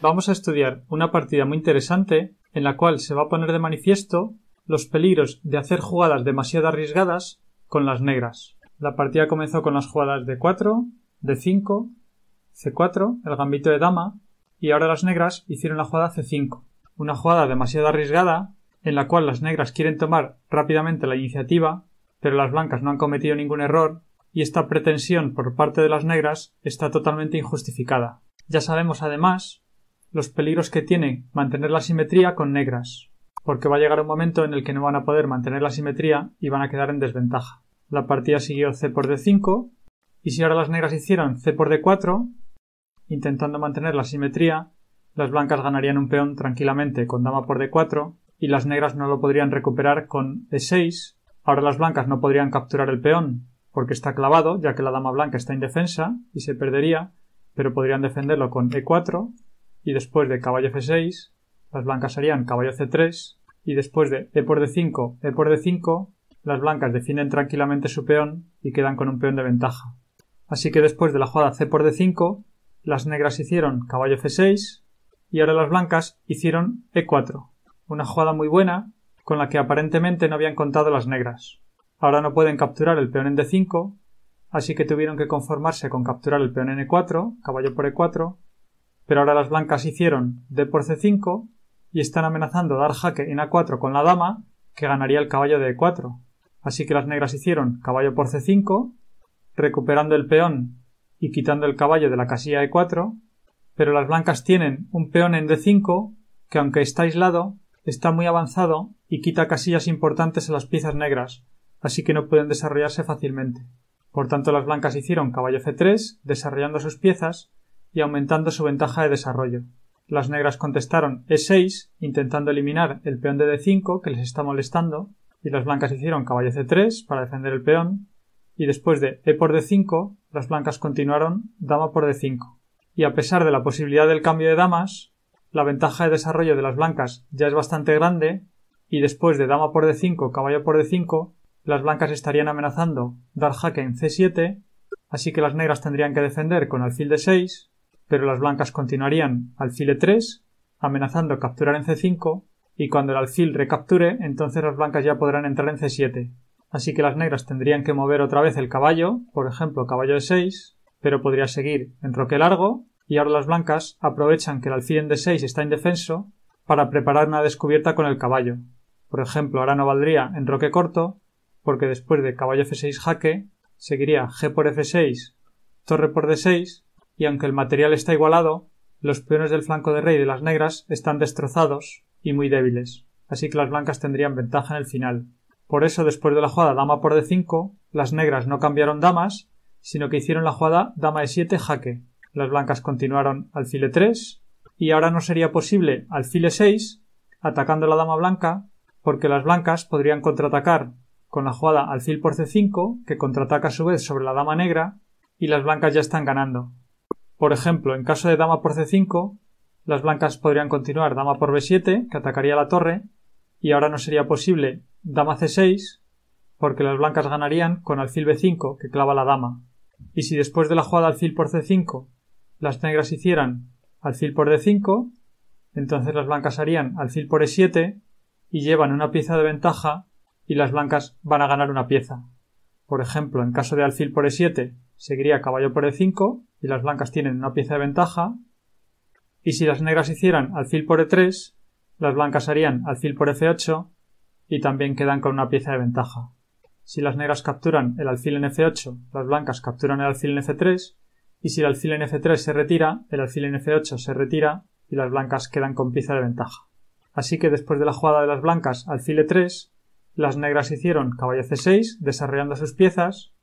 vamos a estudiar una partida muy interesante en la cual se va a poner de manifiesto los peligros de hacer jugadas demasiado arriesgadas con las negras. La partida comenzó con las jugadas de 4, de 5, C4, el gambito de dama, y ahora las negras hicieron la jugada C5, una jugada demasiado arriesgada en la cual las negras quieren tomar rápidamente la iniciativa, pero las blancas no han cometido ningún error y esta pretensión por parte de las negras está totalmente injustificada. Ya sabemos además los peligros que tiene mantener la simetría con negras, porque va a llegar un momento en el que no van a poder mantener la simetría y van a quedar en desventaja. La partida siguió C por D5 y si ahora las negras hicieran C por D4, intentando mantener la simetría, las blancas ganarían un peón tranquilamente con dama por D4 y las negras no lo podrían recuperar con E6. Ahora las blancas no podrían capturar el peón porque está clavado, ya que la dama blanca está indefensa y se perdería, pero podrían defenderlo con E4 y después de caballo F6 las blancas harían caballo C3 y después de E por D5, E por D5 las blancas defienden tranquilamente su peón y quedan con un peón de ventaja. Así que después de la jugada C por D5 las negras hicieron caballo F6 y ahora las blancas hicieron E4, una jugada muy buena con la que aparentemente no habían contado las negras. Ahora no pueden capturar el peón en D5, así que tuvieron que conformarse con capturar el peón en E4, caballo por E4, pero ahora las blancas hicieron D por C5 y están amenazando dar jaque en A4 con la dama, que ganaría el caballo de E4. Así que las negras hicieron caballo por C5, recuperando el peón y quitando el caballo de la casilla E4, pero las blancas tienen un peón en D5 que aunque está aislado, está muy avanzado y quita casillas importantes a las piezas negras, así que no pueden desarrollarse fácilmente. Por tanto, las blancas hicieron caballo F3, desarrollando sus piezas y aumentando su ventaja de desarrollo. Las negras contestaron E6, intentando eliminar el peón de D5 que les está molestando, y las blancas hicieron caballo C3 para defender el peón, y después de E por D5, las blancas continuaron dama por D5. Y a pesar de la posibilidad del cambio de damas, la ventaja de desarrollo de las blancas ya es bastante grande, y después de dama por D5, caballo por D5, las blancas estarían amenazando dar jaque en C7, así que las negras tendrían que defender con alfil D6, pero las blancas continuarían alfil E3, amenazando capturar en C5, y cuando el alfil recapture, entonces las blancas ya podrán entrar en C7. Así que las negras tendrían que mover otra vez el caballo, por ejemplo caballo E6, pero podría seguir en roque largo, y ahora las blancas aprovechan que el alfil en D6 está indefenso para preparar una descubierta con el caballo. Por ejemplo, ahora no valdría en roque corto, porque después de caballo F6 jaque, seguiría G por F6, torre por D6, y aunque el material está igualado, los peones del flanco de rey de las negras están destrozados y muy débiles, así que las blancas tendrían ventaja en el final. Por eso, después de la jugada dama por D5, las negras no cambiaron damas, sino que hicieron la jugada dama E7 jaque. Las blancas continuaron alfil E3, y ahora no sería posible alfil E6, atacando la dama blanca, porque las blancas podrían contraatacar con la jugada alfil por C5, que contraataca a su vez sobre la dama negra, y las blancas ya están ganando. Por ejemplo, en caso de dama por C5, las blancas podrían continuar dama por B7, que atacaría la torre, y ahora no sería posible dama C6, porque las blancas ganarían con alfil B5, que clava la dama. Y si después de la jugada alfil por C5 las negras hicieran alfil por D5, entonces las blancas harían alfil por E7 y llevan una pieza de ventaja y las blancas van a ganar una pieza. Por ejemplo, en caso de alfil por E7 seguiría caballo por E5 y las blancas tienen una pieza de ventaja, y si las negras hicieran alfil por E3, las blancas harían alfil por F8 y también quedan con una pieza de ventaja. Si las negras capturan el alfil en F8, las blancas capturan el alfil en F3, y si el alfil en F3 se retira, el alfil en F8 se retira y las blancas quedan con pieza de ventaja. Así que después de la jugada de las blancas alfil E3, las negras hicieron caballo C6 desarrollando sus piezas,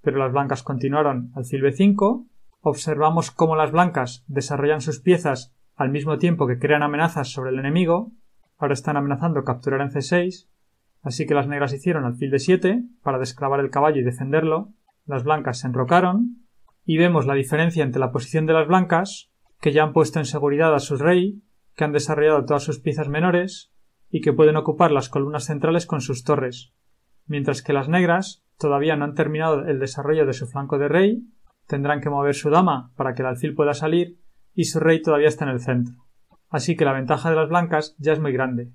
pero las blancas continuaron alfil B5. Observamos cómo las blancas desarrollan sus piezas al mismo tiempo que crean amenazas sobre el enemigo. Ahora están amenazando capturar en C6, así que las negras hicieron alfil D7 para desclavar el caballo y defenderlo. Las blancas se enrocaron y vemos la diferencia entre la posición de las blancas, que ya han puesto en seguridad a su rey, que han desarrollado todas sus piezas menores y que pueden ocupar las columnas centrales con sus torres, mientras que las negras todavía no han terminado el desarrollo de su flanco de rey, tendrán que mover su dama para que el alfil pueda salir y su rey todavía está en el centro. Así que la ventaja de las blancas ya es muy grande.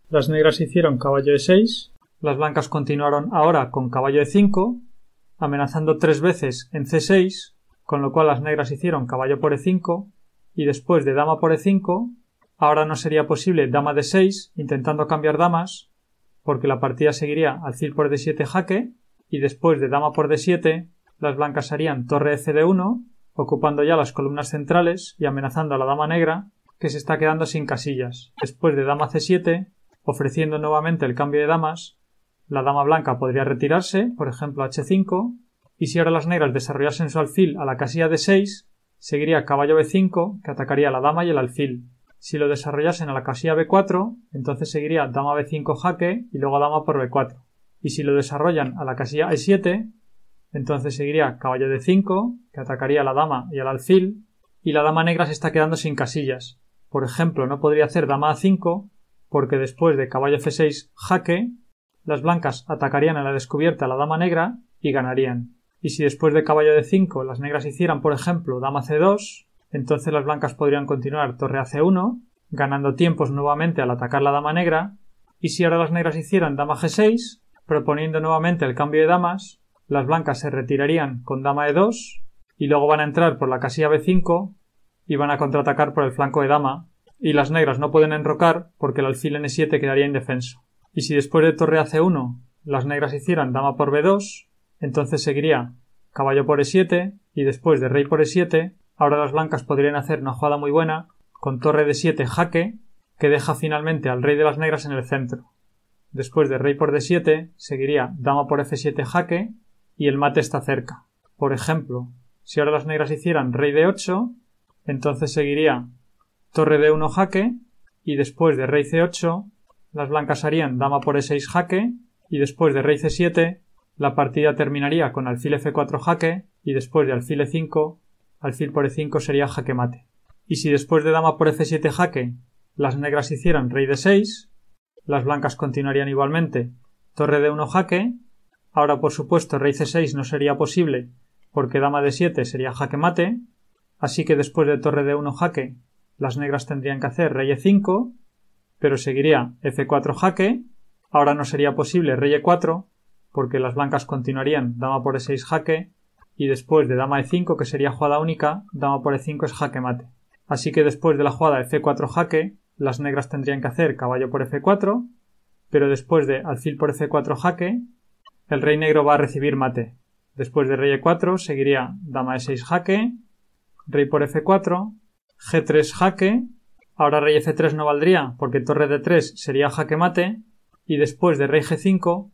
Las negras hicieron caballo de 6, las blancas continuaron ahora con caballo de 5, amenazando 3 veces en C6, con lo cual las negras hicieron caballo por E5, y después de dama por E5, ahora no sería posible dama de 6, intentando cambiar damas, porque la partida seguiría alfil por D7 jaque, y después de dama por D7, las blancas harían torre de CD1, ocupando ya las columnas centrales y amenazando a la dama negra, que se está quedando sin casillas. Después de dama C7, ofreciendo nuevamente el cambio de damas, la dama blanca podría retirarse, por ejemplo H5, y si ahora las negras desarrollasen su alfil a la casilla D6, seguiría caballo B5, que atacaría a la dama y el alfil. Si lo desarrollasen a la casilla B4, entonces seguiría dama B5 jaque y luego dama por B4. Y si lo desarrollan a la casilla E7, entonces seguiría caballo D5, que atacaría a la dama y al alfil, y la dama negra se está quedando sin casillas. Por ejemplo, no podría hacer dama A5, porque después de caballo F6 jaque, las blancas atacarían a la descubierta a la dama negra y ganarían. Y si después de caballo D5 las negras hicieran, por ejemplo, dama C2, entonces las blancas podrían continuar torre a C1, ganando tiempos nuevamente al atacar la dama negra, y si ahora las negras hicieran dama G6, proponiendo nuevamente el cambio de damas, las blancas se retirarían con dama E2, y luego van a entrar por la casilla B5 y van a contraatacar por el flanco de dama, y las negras no pueden enrocar porque el alfil N7 quedaría indefenso. Y si después de torre a C1 las negras hicieran dama por B2, entonces seguiría caballo por E7, y después de rey por E7, ahora las blancas podrían hacer una jugada muy buena con torre D7 jaque, que deja finalmente al rey de las negras en el centro. Después de rey por D7, seguiría dama por F7 jaque, y el mate está cerca. Por ejemplo, si ahora las negras hicieran rey D8, entonces seguiría torre D1 jaque, y después de rey C8, las blancas harían dama por E6 jaque, y después de rey C7, la partida terminaría con alfil F4 jaque, y después de alfil E5, alfil por E5 sería jaque mate. Y si después de dama por F7 jaque, las negras hicieran rey D6, las blancas continuarían igualmente torre D1 jaque. Ahora, por supuesto, rey C6 no sería posible porque dama D7 sería jaque mate, así que después de torre D1 jaque, las negras tendrían que hacer rey E5, pero seguiría F4 jaque. Ahora no sería posible rey E4 porque las blancas continuarían dama por E6 jaque, y después de dama E5, que sería jugada única, dama por E5 es jaque mate. Así que después de la jugada F4 jaque, las negras tendrían que hacer caballo por F4, pero después de alfil por F4 jaque, el rey negro va a recibir mate. Después de rey E4 seguiría dama E6 jaque, rey por F4, G3 jaque. Ahora rey F3 no valdría porque torre D3 sería jaque mate, y después de rey G5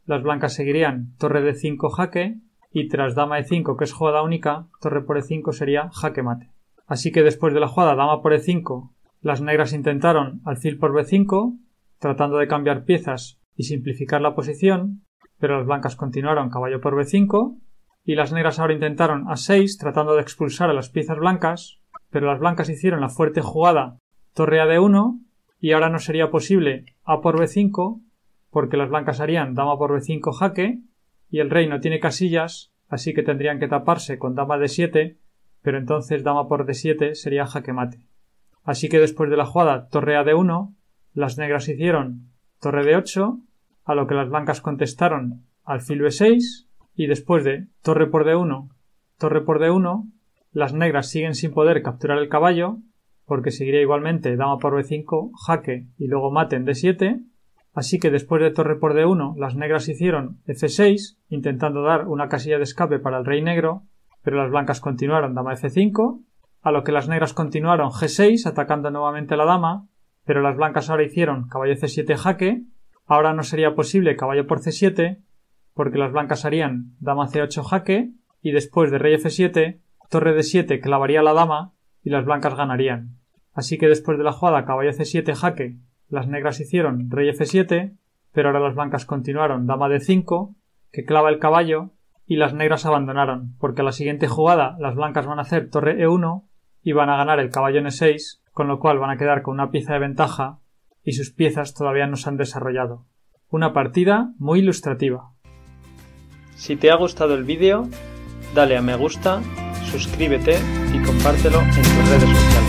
las blancas seguirían torre D5 jaque, y tras dama E5, que es jugada única, torre por E5 sería jaque mate. Así que después de la jugada dama por E5, las negras intentaron alfil por B5, tratando de cambiar piezas y simplificar la posición, pero las blancas continuaron caballo por B5, y las negras ahora intentaron A6, tratando de expulsar a las piezas blancas, pero las blancas hicieron la fuerte jugada torre a D1, y ahora no sería posible A por B5, porque las blancas harían dama por B5 jaque, y el rey no tiene casillas, así que tendrían que taparse con dama D7, pero entonces dama por D7 sería jaque mate. Así que después de la jugada torre a D1, las negras hicieron torre D8, a lo que las blancas contestaron alfil B6, y después de torre por D1, las negras siguen sin poder capturar el caballo, porque seguiría igualmente dama por B5 jaque y luego mate en D7, así que después de torre por D1 las negras hicieron F6, intentando dar una casilla de escape para el rey negro, pero las blancas continuaron dama F5, a lo que las negras continuaron G6 atacando nuevamente a la dama, pero las blancas ahora hicieron caballo C7 jaque. Ahora no sería posible caballo por C7 porque las blancas harían dama C8 jaque, y después de rey F7 torre D7 clavaría a la dama y las blancas ganarían. Así que después de la jugada caballo C7 jaque, las negras hicieron rey F7, pero ahora las blancas continuaron dama D5, que clava el caballo, y las negras abandonaron, porque a la siguiente jugada las blancas van a hacer torre E1 y van a ganar el caballo N6, con lo cual van a quedar con una pieza de ventaja y sus piezas todavía no se han desarrollado. Una partida muy ilustrativa. Si te ha gustado el vídeo, dale a me gusta, suscríbete y compártelo en tus redes sociales.